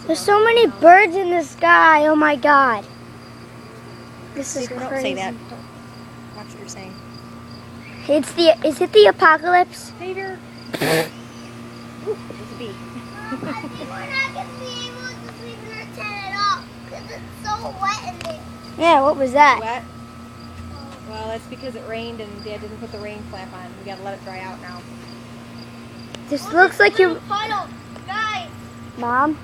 There's so many birds in the sky. Oh my God. This is Don't crazy. say that. Watch what you're saying. Is it the apocalypse? Peter. Ooh, there's a bee. I think we're not going to be able to sleep in our tent at all because it's so wet in there. Yeah, what was that? Wet? Well, that's because it rained and Dad didn't put the rain flap on. We gotta let it dry out now. This looks like you... Puddle, guys. Mom,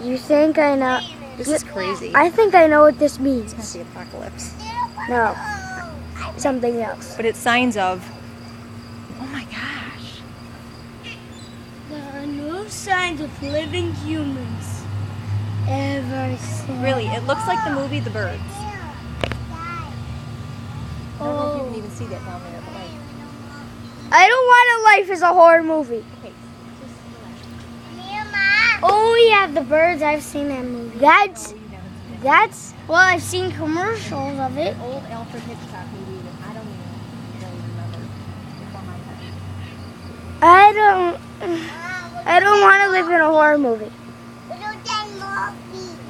you think I know... This is crazy. I think I know what this means. It's the apocalypse. No, something else. But it's signs of... Oh my gosh. There are no signs of living humans ever since. Really, it looks like the movie The Birds. I don't know if you can even see that down there, but like... I don't want a Life is a Horror movie. Okay, Oh yeah, The Birds. I've seen that movie. That's well, I've seen commercials of it. An old Alfred Hitchcock movie that I don't even really remember. It's on my head. I don't want to live in a horror movie.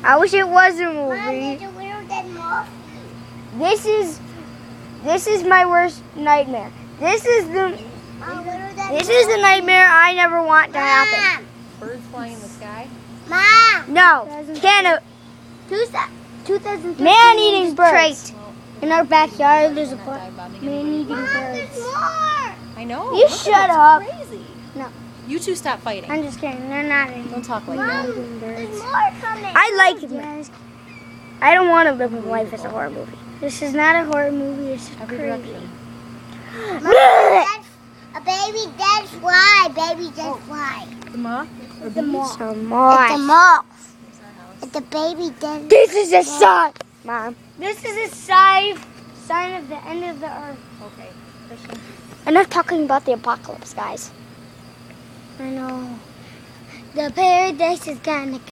I wish it was a movie. This is my worst nightmare. This is the nightmare I never want to happen. Birds flying in the sky? Mom! No, can't. 2015 Man-eating birds. Well, In our backyard, there's a not bunch dive bombing of anybody. man-eating There's birds. more! I know. You look at shut it, up. It's crazy. No. You two stop fighting. I'm just kidding. They're not any Don't talk like Mom, that. there's more coming. I like it. I don't want to live in Life as a horror movie. This is not a horror movie. It's Every crazy. direction. A baby dead fly. Baby dead fly. The moth? It's a moth. So It's a much. moth. It's a baby dead. This is a sign, Mom. This is a sign of the end of the earth. Okay. Christian. Enough talking about the apocalypse, guys. I know. The paradise is gonna